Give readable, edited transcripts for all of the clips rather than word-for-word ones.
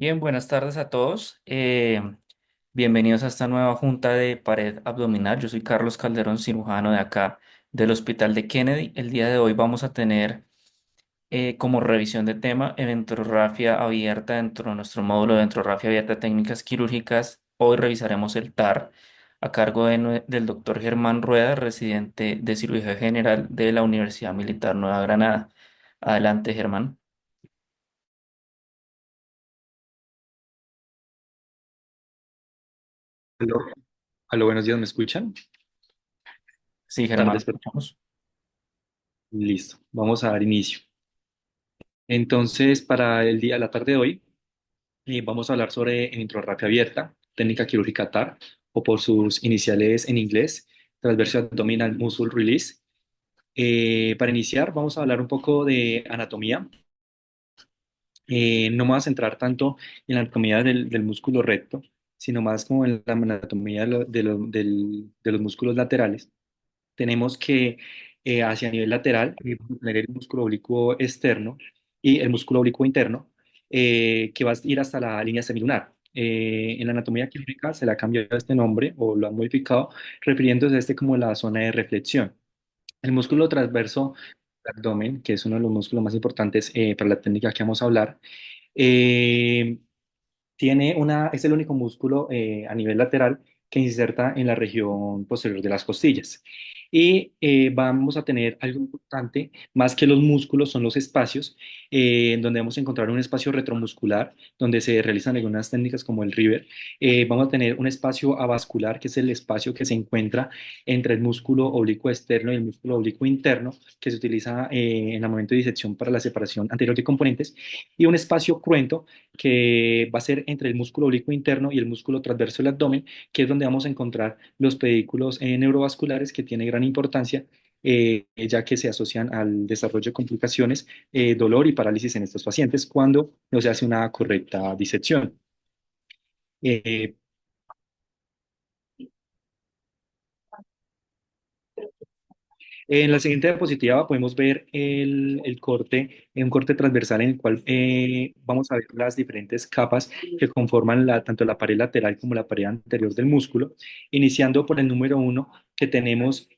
Bien, buenas tardes a todos. Bienvenidos a esta nueva junta de pared abdominal. Yo soy Carlos Calderón, cirujano de acá del Hospital de Kennedy. El día de hoy vamos a tener como revisión de tema eventrografía abierta dentro de nuestro módulo de eventrografía abierta técnicas quirúrgicas. Hoy revisaremos el TAR a cargo del doctor Germán Rueda, residente de cirugía general de la Universidad Militar Nueva Granada. Adelante, Germán. Aló, aló, buenos días, ¿me escuchan? Sí, Germán, Tardes, perdón. escuchamos. Listo, vamos a dar inicio. Entonces, para el día, la tarde de hoy, vamos a hablar sobre intrarrapia abierta, técnica quirúrgica TAR, o por sus iniciales en inglés, Transverse Abdominal Muscle Release. Para iniciar, vamos a hablar un poco de anatomía. No me voy a centrar tanto en la anatomía del músculo recto, sino más como en la anatomía de los músculos laterales. Tenemos que hacia nivel lateral tener el músculo oblicuo externo y el músculo oblicuo interno, que va a ir hasta la línea semilunar. En la anatomía quirúrgica se le ha cambiado este nombre o lo han modificado, refiriéndose a este como la zona de reflexión. El músculo transverso del abdomen, que es uno de los músculos más importantes para la técnica que vamos a hablar, eh, es el único músculo a nivel lateral que inserta en la región posterior de las costillas. Y vamos a tener algo importante, más que los músculos, son los espacios, en donde vamos a encontrar un espacio retromuscular, donde se realizan algunas técnicas como el River. Vamos a tener un espacio avascular, que es el espacio que se encuentra entre el músculo oblicuo externo y el músculo oblicuo interno, que se utiliza en el momento de disección para la separación anterior de componentes, y un espacio cruento que va a ser entre el músculo oblicuo interno y el músculo transverso del abdomen, que es donde vamos a encontrar los pedículos neurovasculares, que tiene gran importancia, ya que se asocian al desarrollo de complicaciones, dolor y parálisis en estos pacientes cuando no se hace una correcta disección. Eh, En la siguiente diapositiva podemos ver el corte, un corte transversal en el cual vamos a ver las diferentes capas que conforman tanto la pared lateral como la pared anterior del músculo, iniciando por el número uno, que tenemos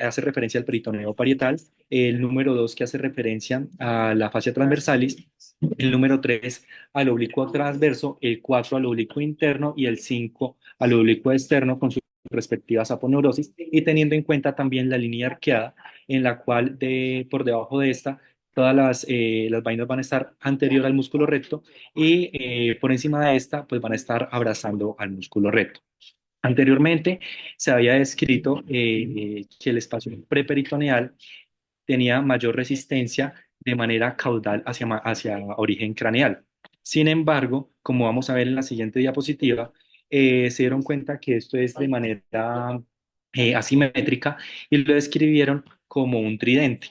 hace referencia al peritoneo parietal, el número dos, que hace referencia a la fascia transversalis, el número tres al oblicuo transverso, el cuatro al oblicuo interno y el cinco al oblicuo externo con su respectivas aponeurosis, y teniendo en cuenta también la línea arqueada en la cual por debajo de esta todas las vainas van a estar anterior al músculo recto, y por encima de esta pues van a estar abrazando al músculo recto. Anteriormente se había descrito que el espacio preperitoneal tenía mayor resistencia de manera caudal hacia origen craneal. Sin embargo, como vamos a ver en la siguiente diapositiva, se dieron cuenta que esto es de manera asimétrica, y lo describieron como un tridente.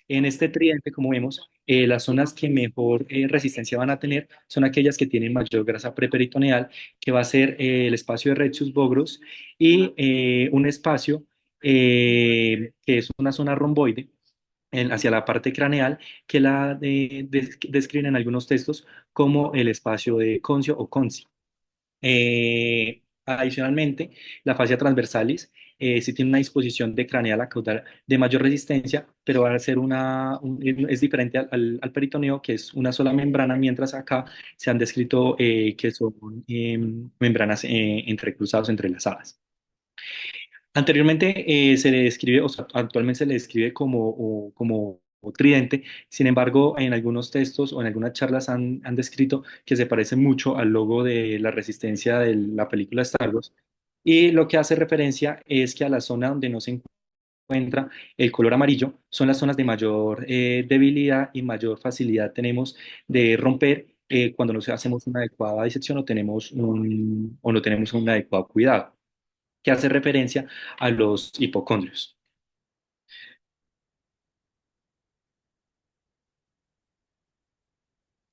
En este tridente, como vemos, las zonas que mejor resistencia van a tener son aquellas que tienen mayor grasa preperitoneal, que va a ser el espacio de rectus bogrus, y un espacio que es una zona romboide hacia la parte craneal, que describen en algunos textos como el espacio de Concio o Conci. Adicionalmente, la fascia transversalis sí tiene una disposición de craneal a caudal de mayor resistencia, pero va a ser es diferente al peritoneo, que es una sola membrana, mientras acá se han descrito que son membranas entrecruzadas, entrelazadas. Anteriormente se le describe, o sea, actualmente se le describe como tridente. Sin embargo, en algunos textos o en algunas charlas han descrito que se parece mucho al logo de la resistencia de la película Star Wars. Y lo que hace referencia es que a la zona donde no se encuentra el color amarillo son las zonas de mayor debilidad y mayor facilidad tenemos de romper cuando no hacemos una adecuada disección, o no tenemos un adecuado cuidado, que hace referencia a los hipocondrios.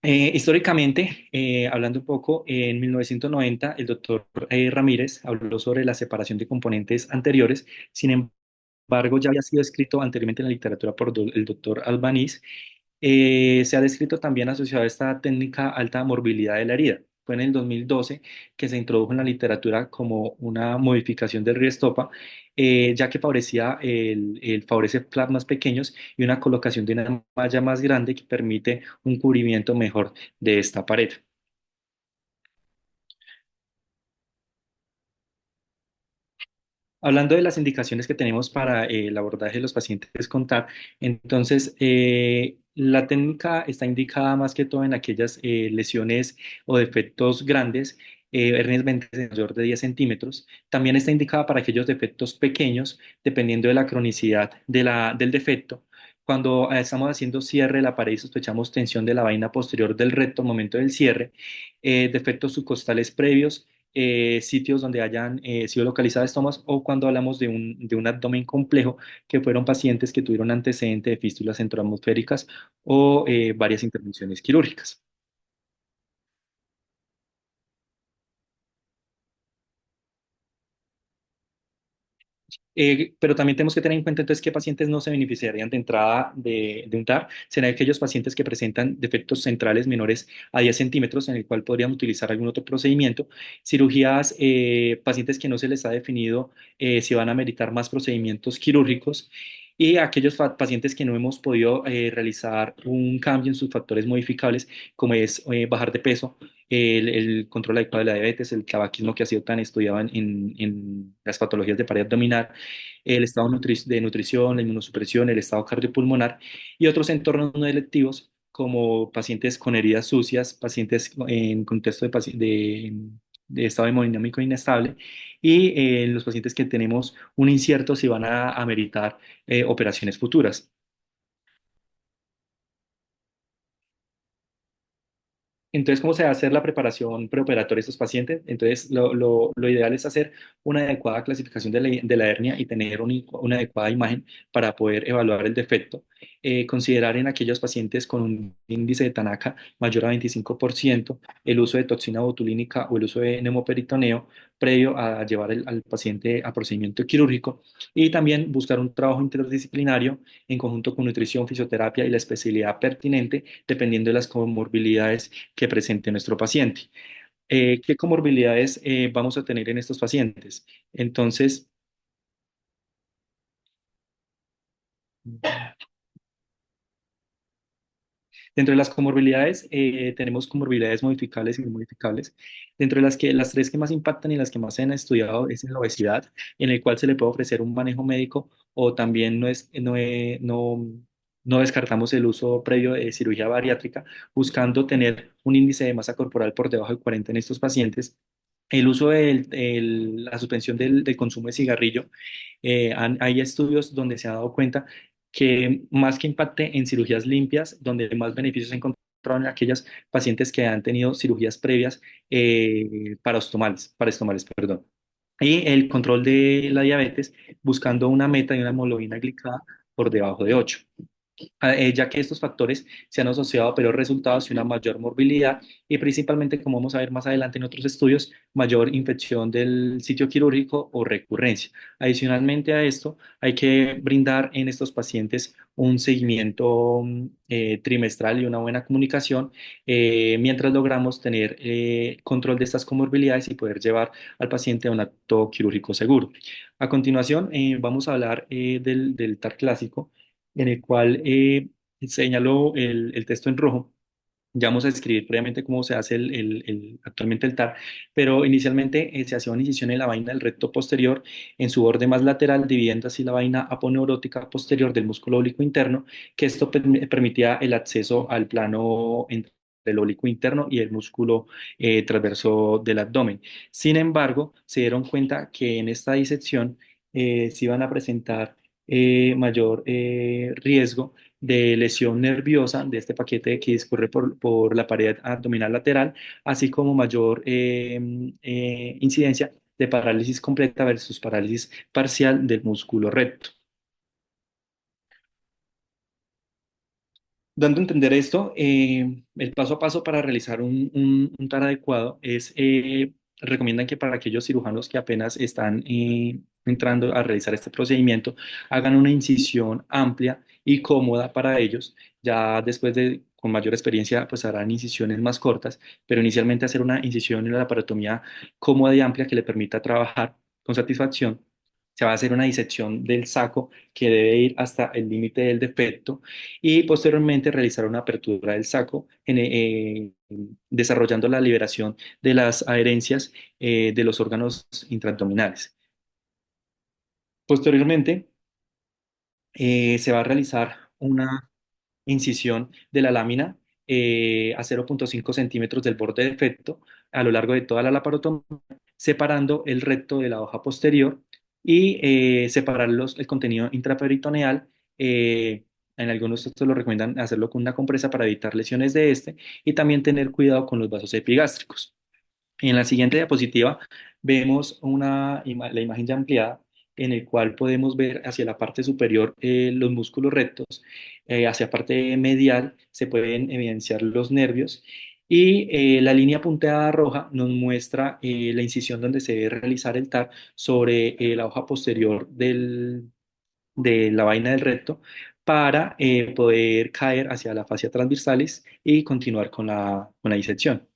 Históricamente, hablando un poco, en 1990 el doctor Ramírez habló sobre la separación de componentes anteriores. Sin embargo, ya había sido escrito anteriormente en la literatura por el doctor Albaniz, Se ha descrito también asociado a esta técnica alta morbilidad de la herida. Fue en el 2012 que se introdujo en la literatura como una modificación del Riestopa, ya que favorece plasmas pequeños y una colocación de una malla más grande que permite un cubrimiento mejor de esta pared. Hablando de las indicaciones que tenemos para el abordaje de los pacientes con TAR, entonces la técnica está indicada más que todo en aquellas lesiones o defectos grandes, hernias ventrales mayor de 10 centímetros. También está indicada para aquellos defectos pequeños, dependiendo de la cronicidad del defecto. Cuando estamos haciendo cierre de la pared y sospechamos tensión de la vaina posterior del recto al momento del cierre, defectos subcostales previos, sitios donde hayan sido localizadas estomas, o cuando hablamos de un abdomen complejo, que fueron pacientes que tuvieron antecedente de fístulas centroatmosféricas o varias intervenciones quirúrgicas. Pero también tenemos que tener en cuenta entonces qué pacientes no se beneficiarían de entrada de un TAR. Serán aquellos pacientes que presentan defectos centrales menores a 10 centímetros, en el cual podríamos utilizar algún otro procedimiento. Cirugías, pacientes que no se les ha definido si van a meritar más procedimientos quirúrgicos. Y aquellos pacientes que no hemos podido realizar un cambio en sus factores modificables, como es bajar de peso, el control adecuado de la diabetes, el tabaquismo que ha sido tan estudiado en las patologías de pared abdominal, el estado de nutrición, la inmunosupresión, el estado cardiopulmonar y otros entornos no electivos como pacientes con heridas sucias, pacientes en contexto de estado hemodinámico inestable y los pacientes que tenemos un incierto si van a ameritar operaciones futuras. Entonces, ¿cómo se va a hacer la preparación preoperatoria de estos pacientes? Entonces, lo ideal es hacer una adecuada clasificación de la hernia y tener una adecuada imagen para poder evaluar el defecto. Considerar en aquellos pacientes con un índice de Tanaka mayor a 25% el uso de toxina botulínica o el uso de nemoperitoneo previo a llevar al paciente a procedimiento quirúrgico, y también buscar un trabajo interdisciplinario en conjunto con nutrición, fisioterapia y la especialidad pertinente dependiendo de las comorbilidades que presente nuestro paciente. ¿Qué comorbilidades vamos a tener en estos pacientes? Entonces, dentro de las comorbilidades, tenemos comorbilidades modificables y no modificables. Dentro de las tres que más impactan y las que más se han estudiado es en la obesidad, en el cual se le puede ofrecer un manejo médico, o también no descartamos el uso previo de cirugía bariátrica, buscando tener un índice de masa corporal por debajo de 40 en estos pacientes. El uso de la suspensión del consumo de cigarrillo, hay estudios donde se ha dado cuenta que más que impacte en cirugías limpias, donde más beneficios se encontraron en aquellas pacientes que han tenido cirugías previas para estomales, perdón. Y el control de la diabetes, buscando una meta de una hemoglobina glicada por debajo de 8, ya que estos factores se han asociado a peores resultados y una mayor morbilidad, y principalmente, como vamos a ver más adelante en otros estudios, mayor infección del sitio quirúrgico o recurrencia. Adicionalmente a esto, hay que brindar en estos pacientes un seguimiento trimestral y una buena comunicación, mientras logramos tener control de estas comorbilidades y poder llevar al paciente a un acto quirúrgico seguro. A continuación, vamos a hablar del TAR clásico, en el cual señaló el texto en rojo. Ya vamos a escribir previamente cómo se hace actualmente el TAR, pero inicialmente se hacía una incisión en la vaina del recto posterior en su borde más lateral, dividiendo así la vaina aponeurótica posterior del músculo oblicuo interno, que esto permitía el acceso al plano entre el oblicuo interno y el músculo transverso del abdomen. Sin embargo, se dieron cuenta que en esta disección se iban a presentar mayor riesgo de lesión nerviosa de este paquete que discurre por la pared abdominal lateral, así como mayor incidencia de parálisis completa versus parálisis parcial del músculo recto. Dando a entender esto, el paso a paso para realizar un TAR adecuado es, recomiendan que para aquellos cirujanos que apenas están entrando a realizar este procedimiento, hagan una incisión amplia y cómoda para ellos. Ya después de, con mayor experiencia, pues harán incisiones más cortas, pero inicialmente hacer una incisión en la laparotomía cómoda y amplia que le permita trabajar con satisfacción. Se va a hacer una disección del saco que debe ir hasta el límite del defecto y posteriormente realizar una apertura del saco desarrollando la liberación de las adherencias de los órganos intraabdominales. Posteriormente, se va a realizar una incisión de la lámina a 0,5 centímetros del borde defecto a lo largo de toda la laparotomía, separando el recto de la hoja posterior y separar el contenido intraperitoneal. eh, en algunos textos lo recomiendan hacerlo con una compresa para evitar lesiones de este y también tener cuidado con los vasos epigástricos. En la siguiente diapositiva vemos la imagen ya ampliada en el cual podemos ver hacia la parte superior los músculos rectos, hacia la parte medial se pueden evidenciar los nervios y la línea punteada roja nos muestra la incisión donde se debe realizar el TAR sobre la hoja posterior de la vaina del recto para poder caer hacia la fascia transversalis y continuar con la disección.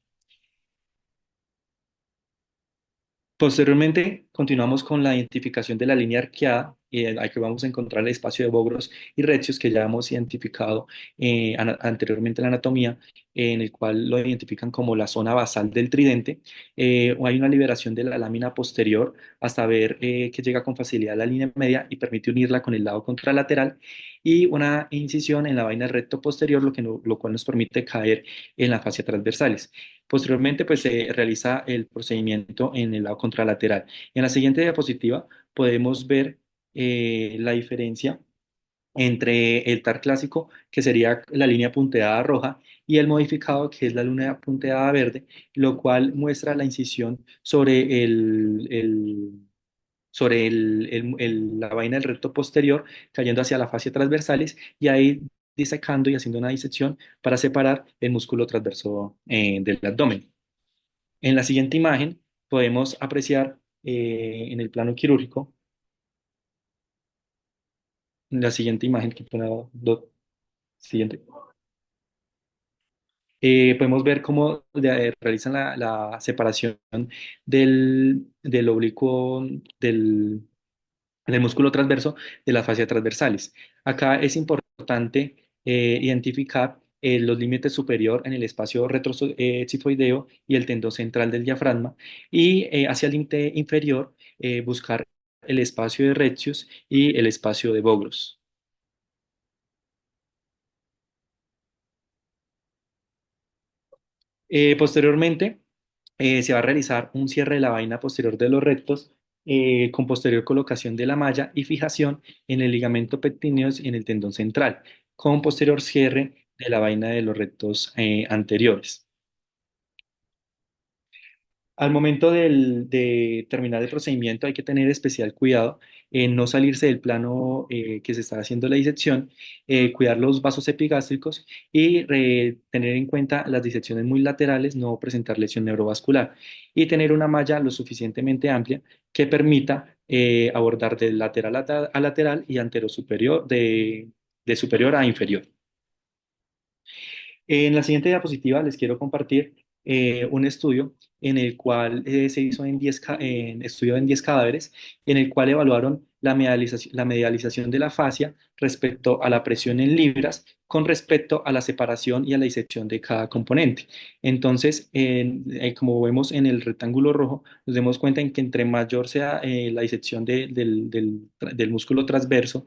Posteriormente, continuamos con la identificación de la línea arqueada, ahí que vamos a encontrar el espacio de Bogros y Retzius, que ya hemos identificado anteriormente en la anatomía, en el cual lo identifican como la zona basal del tridente. Hay una liberación de la lámina posterior hasta ver que llega con facilidad a la línea media y permite unirla con el lado contralateral, y una incisión en la vaina del recto posterior, lo cual nos permite caer en la fascia transversales. Posteriormente, pues se realiza el procedimiento en el lado contralateral. En la siguiente diapositiva podemos ver la diferencia entre el TAR clásico, que sería la línea punteada roja, y el modificado, que es la línea punteada verde, lo cual muestra la incisión sobre la vaina del recto posterior, cayendo hacia la fascia transversales y ahí disecando y haciendo una disección para separar el músculo transverso del abdomen. En la siguiente imagen podemos apreciar en el plano quirúrgico, en la siguiente imagen que pone siguiente, podemos ver cómo realizan la separación del oblicuo del músculo transverso de las fascias transversales. Acá es importante identificar los límites superior en el espacio retrocifoideo y el tendón central del diafragma, y hacia el límite inferior buscar el espacio de Retzius y el espacio de Bogros. Posteriormente, se va a realizar un cierre de la vaina posterior de los rectos con posterior colocación de la malla y fijación en el ligamento pectíneo y en el tendón central, con posterior cierre de la vaina de los rectos anteriores. Al momento de terminar el procedimiento hay que tener especial cuidado en no salirse del plano que se está haciendo la disección, cuidar los vasos epigástricos y tener en cuenta las disecciones muy laterales, no presentar lesión neurovascular y tener una malla lo suficientemente amplia que permita abordar de lateral a lateral y antero superior, de superior a inferior. En la siguiente diapositiva les quiero compartir un estudio en el cual se hizo estudio en 10 cadáveres, en el cual evaluaron la medialización de la fascia respecto a la presión en libras con respecto a la separación y a la disección de cada componente. Entonces, como vemos en el rectángulo rojo, nos damos cuenta en que entre mayor sea la disección del músculo transverso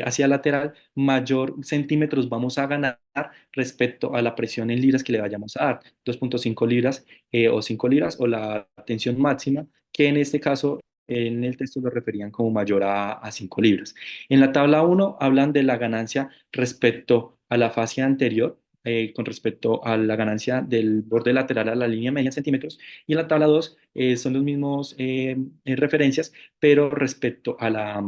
hacia lateral, mayor centímetros vamos a ganar respecto a la presión en libras que le vayamos a dar, 2,5 libras o 5 libras, o la tensión máxima, que en este caso en el texto lo referían como mayor a 5 libras. En la tabla 1 hablan de la ganancia respecto a la fascia anterior, con respecto a la ganancia del borde lateral a la línea media en centímetros, y en la tabla 2 son los mismos referencias, pero respecto a la,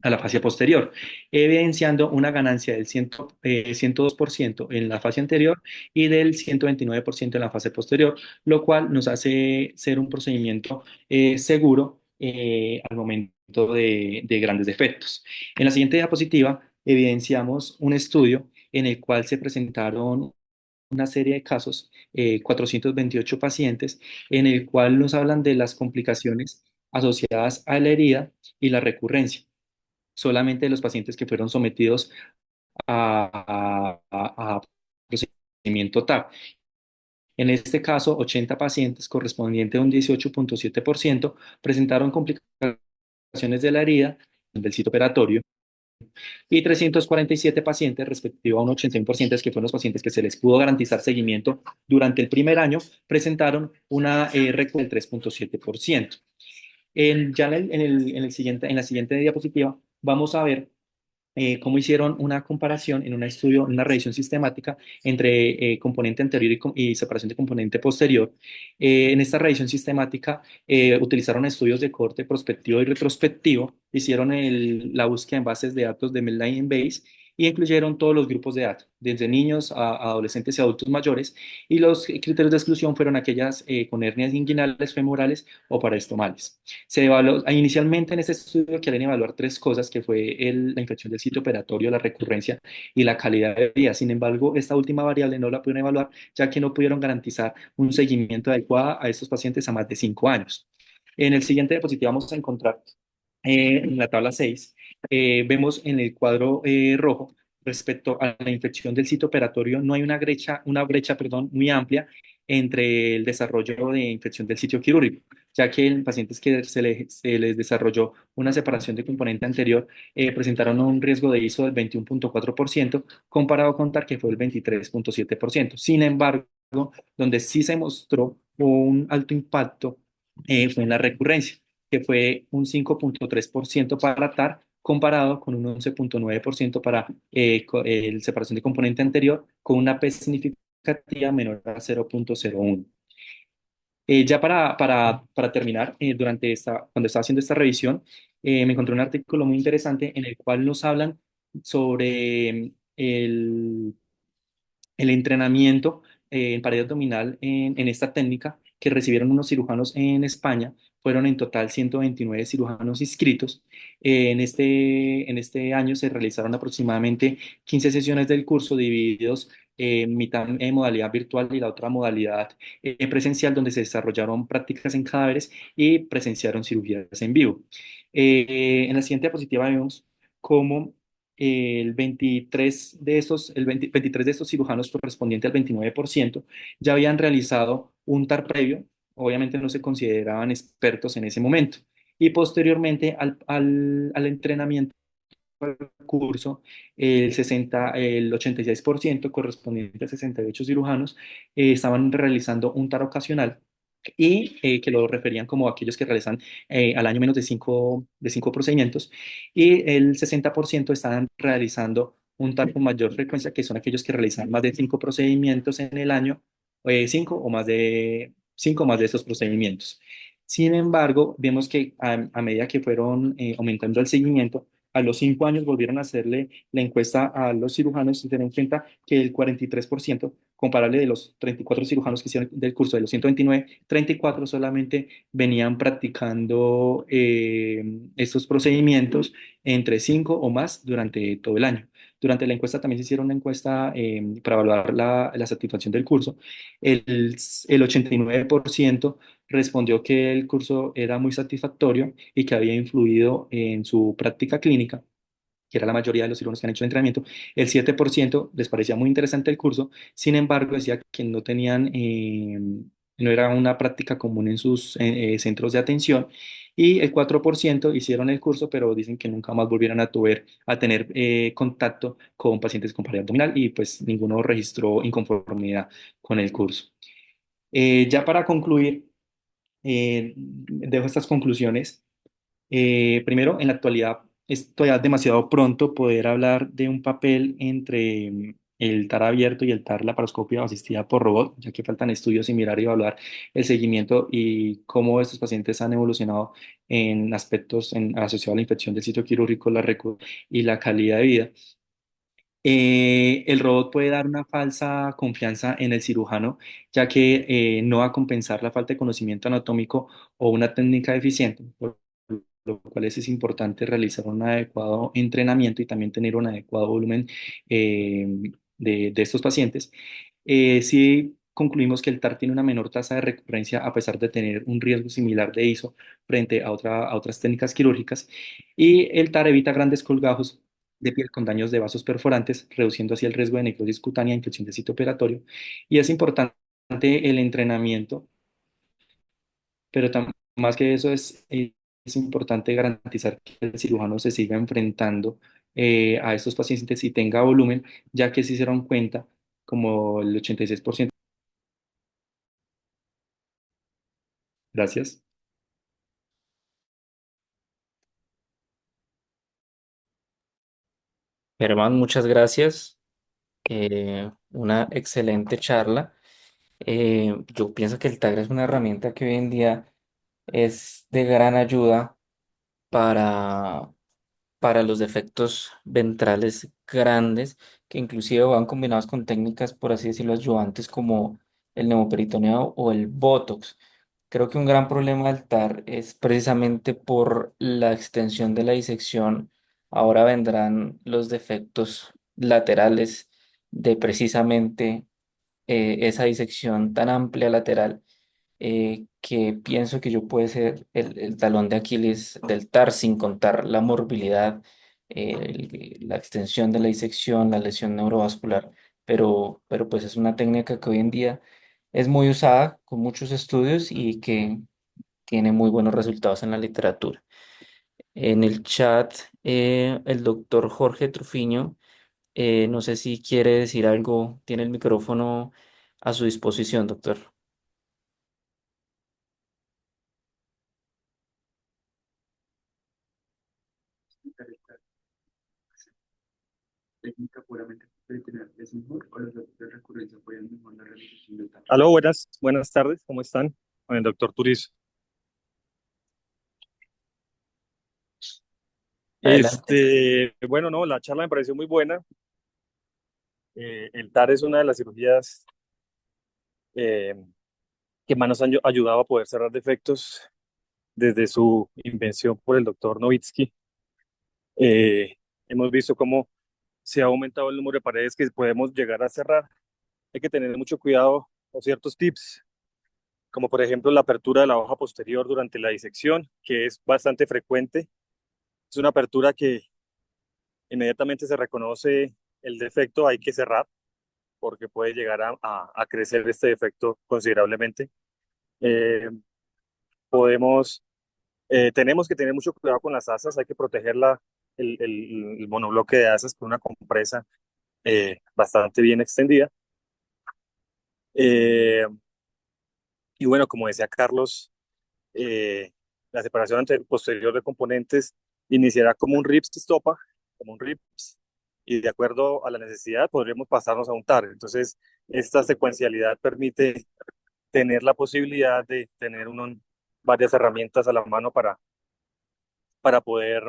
a la fascia posterior, evidenciando una ganancia del 102% en la fase anterior y del 129% en la fase posterior, lo cual nos hace ser un procedimiento seguro al momento de grandes defectos. En la siguiente diapositiva evidenciamos un estudio en el cual se presentaron una serie de casos, 428 pacientes, en el cual nos hablan de las complicaciones asociadas a la herida y la recurrencia. Solamente los pacientes que fueron sometidos a procedimiento TAP. En este caso, 80 pacientes, correspondiente a un 18,7%, presentaron complicaciones de la herida del sitio operatorio y 347 pacientes, respectivo a un 81%, que fueron los pacientes que se les pudo garantizar seguimiento durante el primer año, presentaron una RECO del 3,7%. Ya en la siguiente diapositiva vamos a ver cómo hicieron una comparación en un estudio, una revisión sistemática entre componente anterior y separación de componente posterior. En esta revisión sistemática utilizaron estudios de corte prospectivo y retrospectivo, hicieron la búsqueda en bases de datos de Medline Base y incluyeron todos los grupos de datos, desde niños a adolescentes y adultos mayores, y los criterios de exclusión fueron aquellas con hernias inguinales, femorales o paraestomales. Se evaluó, inicialmente en este estudio quieren evaluar tres cosas, que fue la infección del sitio operatorio, la recurrencia y la calidad de vida. Sin embargo, esta última variable no la pudieron evaluar, ya que no pudieron garantizar un seguimiento adecuado a estos pacientes a más de 5 años. En el siguiente diapositiva vamos a encontrar en la tabla 6, vemos en el cuadro rojo, respecto a la infección del sitio operatorio, no hay una brecha, perdón, muy amplia entre el desarrollo de infección del sitio quirúrgico, ya que en pacientes que se les desarrolló una separación de componente anterior presentaron un riesgo de ISO del 21,4%, comparado con TAR, que fue el 23,7%. Sin embargo, donde sí se mostró un alto impacto fue en la recurrencia, que fue un 5,3% para TAR, comparado con un 11,9% para el separación de componente anterior, con una P significativa menor a 0,01. Ya para terminar, cuando estaba haciendo esta revisión, me encontré un artículo muy interesante en el cual nos hablan sobre el entrenamiento en pared abdominal en esta técnica que recibieron unos cirujanos en España. Fueron en total 129 cirujanos inscritos. En este año se realizaron aproximadamente 15 sesiones del curso, divididos mitad en modalidad virtual y la otra modalidad presencial, donde se desarrollaron prácticas en cadáveres y presenciaron cirugías en vivo. En la siguiente diapositiva vemos cómo el 23 de estos cirujanos, correspondiente al 29%, ya habían realizado un TAR previo. Obviamente no se consideraban expertos en ese momento. Y posteriormente al entrenamiento, al curso, el 86%, correspondiente a 68 cirujanos, estaban realizando un TAR ocasional, y que lo referían como aquellos que realizan al año menos de cinco procedimientos, y el 60% estaban realizando un TAR con mayor frecuencia, que son aquellos que realizan más de 5 procedimientos en el año, 5 o más de estos procedimientos. Sin embargo, vemos que a medida que fueron aumentando el seguimiento, a los 5 años volvieron a hacerle la encuesta a los cirujanos y se dieron cuenta que el 43%, comparable de los 34 cirujanos que hicieron del curso de los 129, 34 solamente venían practicando estos procedimientos entre 5 o más durante todo el año. Durante la encuesta también se hicieron una encuesta para evaluar la satisfacción del curso. El 89% respondió que el curso era muy satisfactorio y que había influido en su práctica clínica, que era la mayoría de los cirujanos que han hecho el entrenamiento. El 7% les parecía muy interesante el curso. Sin embargo, decía que no era una práctica común en sus centros de atención. Y el 4% hicieron el curso, pero dicen que nunca más volvieron a tener contacto con pacientes con pared abdominal, y pues ninguno registró inconformidad con el curso. Ya para concluir, dejo estas conclusiones. Primero, en la actualidad es todavía demasiado pronto poder hablar de un papel entre el TAR abierto y el TAR laparoscopia asistida por robot, ya que faltan estudios y mirar y evaluar el seguimiento y cómo estos pacientes han evolucionado en aspectos asociados a la infección del sitio quirúrgico, y la calidad de vida. El robot puede dar una falsa confianza en el cirujano, ya que no va a compensar la falta de conocimiento anatómico o una técnica deficiente. lo cual es importante realizar un adecuado entrenamiento y también tener un adecuado volumen eh, de estos pacientes. Sí concluimos que el TAR tiene una menor tasa de recurrencia a pesar de tener un riesgo similar de ISO frente a otras técnicas quirúrgicas, y el TAR evita grandes colgajos de piel con daños de vasos perforantes, reduciendo así el riesgo de necrosis cutánea e infección de sitio operatorio. Y es importante el entrenamiento, pero más que eso es importante garantizar que el cirujano se siga enfrentando a estos pacientes y tenga volumen, ya que si se dieron cuenta, como el 86%. Gracias. Germán, muchas gracias. Una excelente charla. Yo pienso que el Tagra es una herramienta que hoy en día es de gran ayuda para, para los defectos ventrales grandes, que inclusive van combinados con técnicas, por así decirlo, ayudantes como el neumoperitoneo o el Botox. Creo que un gran problema del TAR es precisamente por la extensión de la disección. Ahora vendrán los defectos laterales de precisamente esa disección tan amplia lateral, que pienso que yo puede ser el talón de Aquiles del TAR, sin contar la morbilidad, la extensión de la disección, la lesión neurovascular, pero pues es una técnica que hoy en día es muy usada con muchos estudios y que tiene muy buenos resultados en la literatura. En el chat, el doctor Jorge Trufiño, no sé si quiere decir algo, tiene el micrófono a su disposición, doctor. Técnica puramente veterinaria es mejor o los datos de recurrencia pueden mejorar la realización del TAC. Aló, buenas tardes, ¿cómo están? Con el doctor Turizo. Adelante. Bueno, no, la charla me pareció muy buena. El TAR es una de las cirugías eh, que más nos han ayudado a poder cerrar defectos desde su invención por el doctor Nowitzki. Eh, Hemos visto cómo se ha aumentado el número de paredes que podemos llegar a cerrar. Hay que tener mucho cuidado con ciertos tips, como por ejemplo la apertura de la hoja posterior durante la disección, que es bastante frecuente. Es una apertura que inmediatamente se reconoce el defecto, hay que cerrar porque puede llegar a crecer este defecto considerablemente. Eh, podemos, Tenemos que tener mucho cuidado con las asas, hay que proteger el monobloque de asas con una compresa bastante bien extendida. Eh, y bueno, como decía Carlos, eh, la separación posterior de componentes iniciará como un RIPS estopa, como un RIPS, y de acuerdo a la necesidad podríamos pasarnos a un TAR. Entonces, esta secuencialidad permite tener la posibilidad de tener varias herramientas a la mano para poder